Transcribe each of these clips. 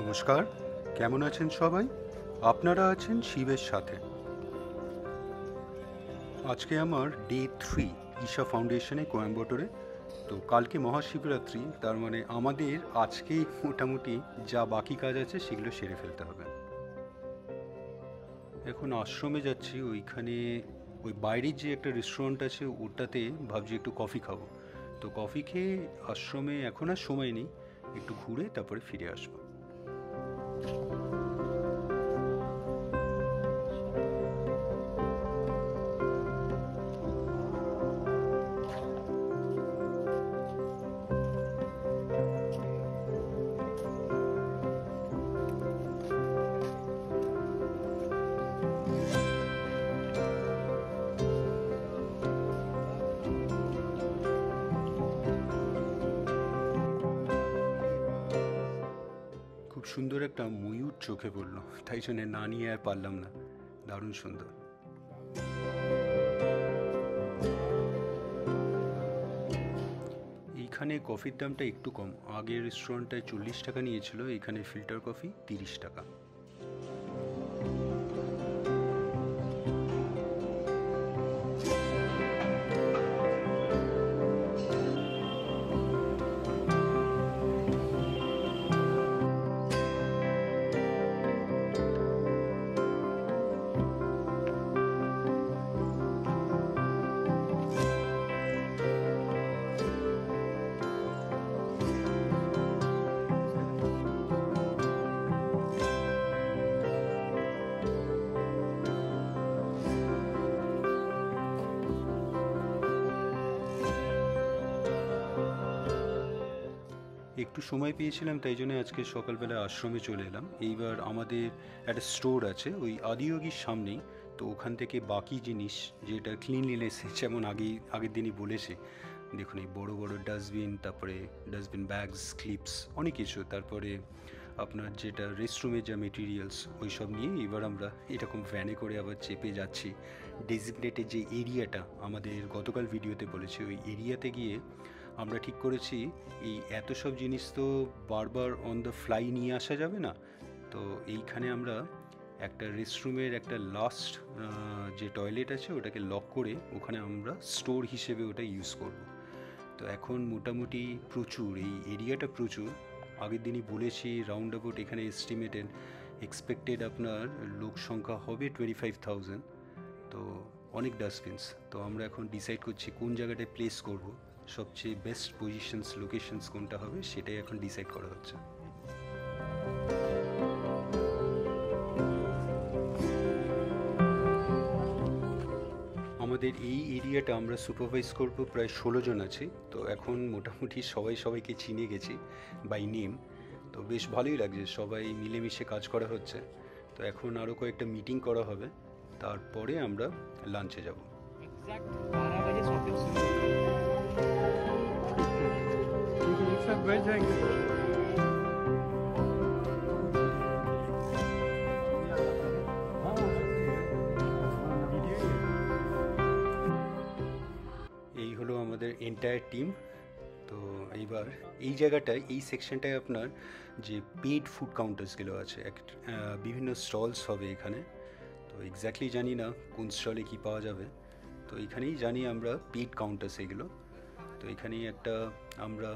নমস্কার, কেমন আছেন সবাই? আপনারা আছেন শিবের সাথে। আজকে আমার ডে 3 ঈশা ফাউন্ডেশনে কোয়েম্বাটোরে। তো কালকে মহাশিবরাত্রি, তার মানে আমাদের আজকেই মোটামুটি যা বাকি কাজ আছে সেগুলো সেরে ফেলতে হবে। এখন আশ্রমে যাচ্ছি, ওইখানে ওই বাইরের যে একটা রেস্টুরেন্ট আছে ওটাতে ভাবছি একটু কফি খাবো। তো কফি খেয়ে আশ্রমে এখন আর সময় নেই, একটু ঘুরে তারপরে ফিরে আসবো। খুব সুন্দর একটা ময়ূর চোখে পড়লো, তাই জন্য না নিয়ে আর পারলাম না। দারুণ সুন্দর। এইখানে কফির দামটা একটু কম, আগের রেস্টুরেন্টটায় 40 টাকা নিয়েছিল, এখানে ফিল্টার কফি 30 টাকা। একটু সময় পেয়েছিলাম, তাই জন্য আজকে সকালবেলা আশ্রমে চলে এলাম। এইবার আমাদের একটা স্টোর আছে ওই আদিয়োগীর সামনেই, তো ওখান থেকে বাকি জিনিস যেটা ক্লিনলিনেস যেমন আগের দিনই বলেছে, দেখুন এই বড় বড় ডাস্টবিন, তারপরে ডাস্টবিন ব্যাগস, ক্লিপস, অনেক কিছু, তারপরে আপনার যেটা রেস্টরুমের যা মেটেরিয়ালস ওই সব নিয়ে এবার আমরা এরকম ভ্যানে করে আবার চেপে যাচ্ছি ডেজিগনেটেড যে এরিয়াটা আমাদের গতকাল ভিডিওতে বলেছি, ওই এরিয়াতে গিয়ে আমরা ঠিক করেছি এই এত সব জিনিস তো বারবার অন দ্য ফ্লাই নিয়ে আসা যাবে না। তো এইখানে আমরা একটা রেস্টরুমের একটা লাস্ট যে টয়লেট আছে ওটাকে লক করে ওখানে আমরা স্টোর হিসেবে ওটা ইউজ করব। তো এখন মোটামুটি প্রচুর, এই এরিয়াটা প্রচুর। আগের দিনই বলেছি রাউন্ড অ্যাবাউট এখানে এক্সপেক্টেড আপনার লোক সংখ্যা হবে 25,000। তো অনেক ডাস্টবিনস, তো আমরা এখন ডিসাইড করছি কোন জায়গাটায় প্লেস করব, সবচেয়ে বেস্ট পজিশনস লোকেশনস কোনটা হবে সেটাই এখন ডিসাইড করা হচ্ছে। আমাদের এই এরিয়াটা আমরা সুপারভাইজ করব, প্রায় 16 জন আছি। তো এখন মোটামুটি সবাইকে চিনে গেছি বাই নেম। তো বেশ ভালোই লাগছে, সবাই মিলেমিশে কাজ করা হচ্ছে। তো এখন আরও কয়েকটা মিটিং করা হবে, তারপরে আমরা লাঞ্চে যাব। एग्जैक्ट 12 बजे शॉपिंग शुरू होगी। एक साथ बैठ जाएंगे। এই হলো আমাদের এন্টায়ার টিম। তো এইবার এই জায়গাটায়, এই সেকশনটায় আপনার যে পেড ফুড কাউন্টার্সগুলো আছে, বিভিন্ন স্টলস হবে এখানে। তো এক্স্যাক্টলি জানি না কোন স্টলে কী পাওয়া যাবে, তো এখানেই জানি আমরা পেড কাউন্টার্স এগুলো। তো এখানেই একটা আমরা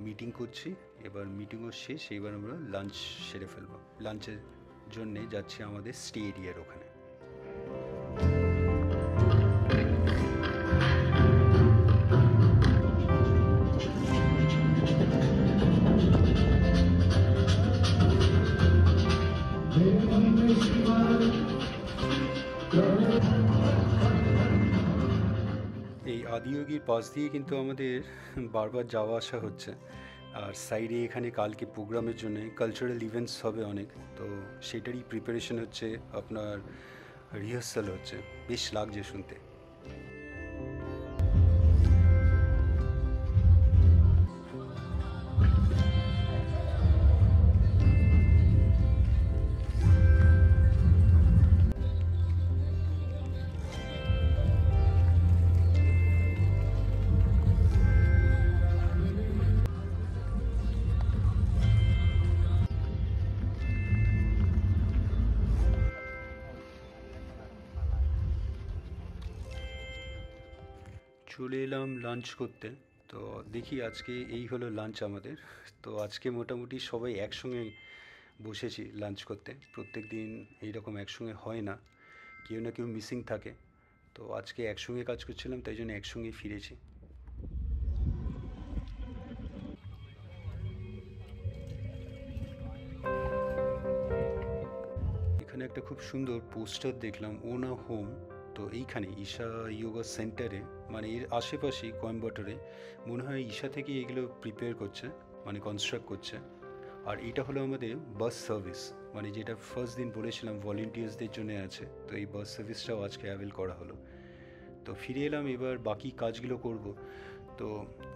মিটিং করছি, এবার মিটিংও শেষ, এবার আমরা লাঞ্চ সেরে ফেলবো। লাঞ্চের জন্যে যাচ্ছি আমাদের স্টে এরিয়ার ওখানে। এই আদিয়োগীর পাশ দিয়ে কিন্তু আমাদের বারবার যাওয়া আসা হচ্ছে। আর সাইডে এখানে কালকে প্রোগ্রামের জন্য কালচারাল ইভেন্টস হবে অনেক, তো সেটারই প্রিপারেশন হচ্ছে, আপনার রিহার্সাল হচ্ছে। বেশ লাগছে শুনতে। চলে এলাম লাঞ্চ করতে। তো দেখি আজকে এই হলো লাঞ্চ আমাদের। তো আজকে মোটামুটি সবাই একসঙ্গে বসেছি লাঞ্চ করতে। প্রত্যেক দিন এইরকম একসঙ্গে হয় না, কেউ না কেউ মিসিং থাকে। তো আজকে একসঙ্গে কাজ করছিলাম, তাই জন্য একসঙ্গেই ফিরেছি। এখানে একটা খুব সুন্দর পোস্টার দেখলাম, ওনা হোম। তো এইখানে ঈশা যোগা সেন্টারে, মানে এর আশেপাশেই কোয়েম্বাটোরে, মনে হয় ঈশা থেকে এগুলো প্রিপেয়ার করছে, মানে কনস্ট্রাক্ট করছে। আর এটা হলো আমাদের বাস সার্ভিস, মানে যেটা ফার্স্ট দিন বলেছিলাম ভলেন্টিয়ার্সদের জন্য আছে। তো এই বাস সার্ভিসটাও আজকে অ্যাভেল করা হলো। তো ফিরে এলাম, এবার বাকি কাজগুলো করব। তো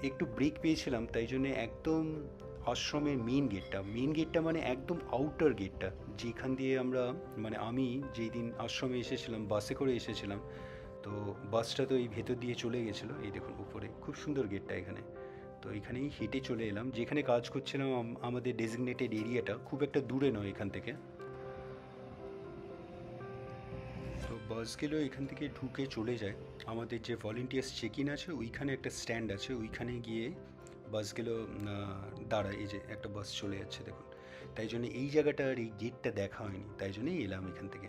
একটু ব্রেক পেয়েছিলাম, তাই জন্য একদম আশ্রমের মেন গেটটা মানে একদম আউটার গেটটা, যেখান দিয়ে আমরা, মানে আমি যেই দিন আশ্রমে এসেছিলাম বাসে করে এসেছিলাম, তো বাসটা তো এই ভেতর দিয়ে চলে গেছিলো। এই দেখুন উপরে খুব সুন্দর গেটটা এখানে। তো এখানেই হেঁটে চলে এলাম, যেখানে কাজ করছিলাম আমাদের ডেজিগনেটেড এরিয়াটা খুব একটা দূরে নয় এখান থেকে। তো বাসগুলো এখান থেকে ঢুকে চলে যায়। আমাদের যে ভলেন্টিয়ার্স চেক ইন আছে ওইখানে একটা স্ট্যান্ড আছে, ওইখানে গিয়ে বাসগুলো দাঁড়ায়। এই যে একটা বাস চলে যাচ্ছে দেখুন। তাই জন্য এই জায়গাটা আর এই গেটটা দেখা হয়নি, তাই জন্যই এলাম এখান থেকে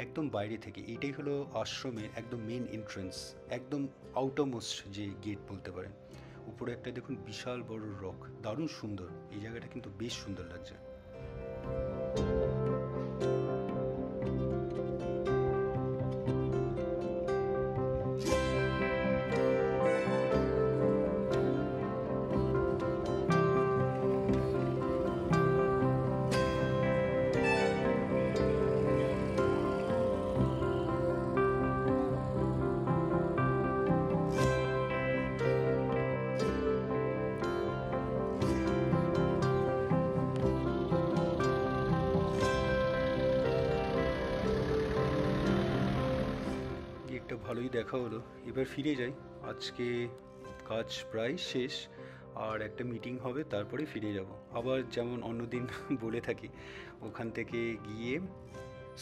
একদম বাইরে থেকে। এটাই হলো আশ্রমের একদম মেন এন্ট্রান্স, একদম আউটারমোস্ট যে গেট বলতে পারেন। উপরে একটা দেখুন বিশাল বড় রক, দারুণ সুন্দর। এই জায়গাটা কিন্তু বেশ সুন্দর লাগছে। একটা ভালোই দেখা হলো, এবার ফিরে যাই। আজকে কাজ প্রায় শেষ, আর একটা মিটিং হবে, তারপরে ফিরে যাব আবার। যেমন অন্যদিন বলে থাকি, ওখান থেকে গিয়ে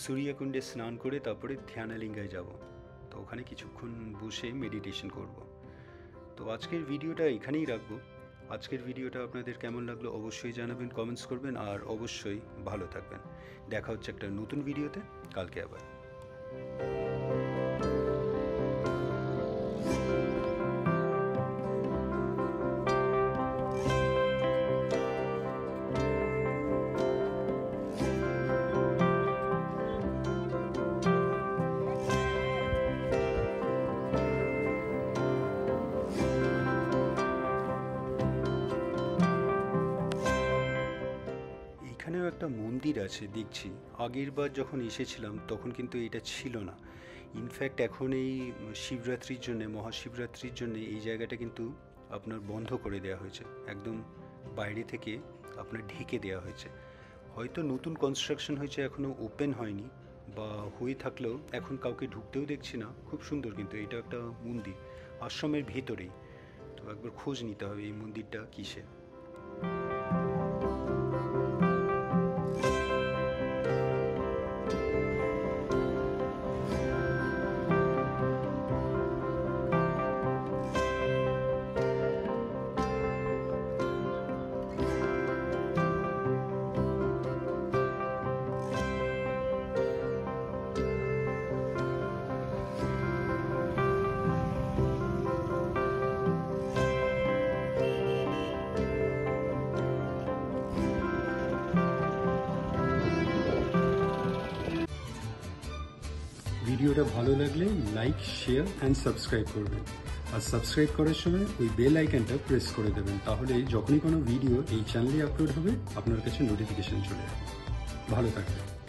সূর্যকুণ্ডে স্নান করে তারপরে ধ্যানালিঙ্গায় যাব। তো ওখানে কিছুক্ষণ বসে মেডিটেশন করব। তো আজকের ভিডিওটা এখানেই রাখবো। আজকের ভিডিওটা আপনাদের কেমন লাগলো অবশ্যই জানাবেন, কমেন্টস করবেন, আর অবশ্যই ভালো থাকবেন। দেখা হচ্ছে একটা নতুন ভিডিওতে কালকে আবার। এখানেও একটা মন্দির আছে দেখছি, আগের বার যখন এসেছিলাম তখন কিন্তু এটা ছিল না। ইনফ্যাক্ট এখন এই শিবরাত্রির জন্যে, মহাশিবরাত্রির জন্যে এই জায়গাটা কিন্তু আপনার বন্ধ করে দেওয়া হয়েছে, একদম বাইরে থেকে আপনার ঢেকে দেওয়া হয়েছে। হয়তো নতুন কনস্ট্রাকশন হয়েছে, এখনও ওপেন হয়নি, বা হয়ে থাকলেও এখন কাউকে ঢুকতেও দেখছি না। খুব সুন্দর, কিন্তু এটা একটা মন্দির আশ্রমের ভেতরেই। তো একবার খোঁজ নিতে হবে এই মন্দিরটা কিসে। ভিডিওটা ভালো লাগলে লাইক, শেয়ার অ্যান্ড সাবস্ক্রাইব করবেন। আর সাবস্ক্রাইব করার সময় ওই বেল আইকনটা প্রেস করে দেবেন, তাহলে যখনই কোনো ভিডিও এই চ্যানেলে আপলোড হবে আপনার কাছে নোটিফিকেশন চলে যাবে। ভালো থাকবেন।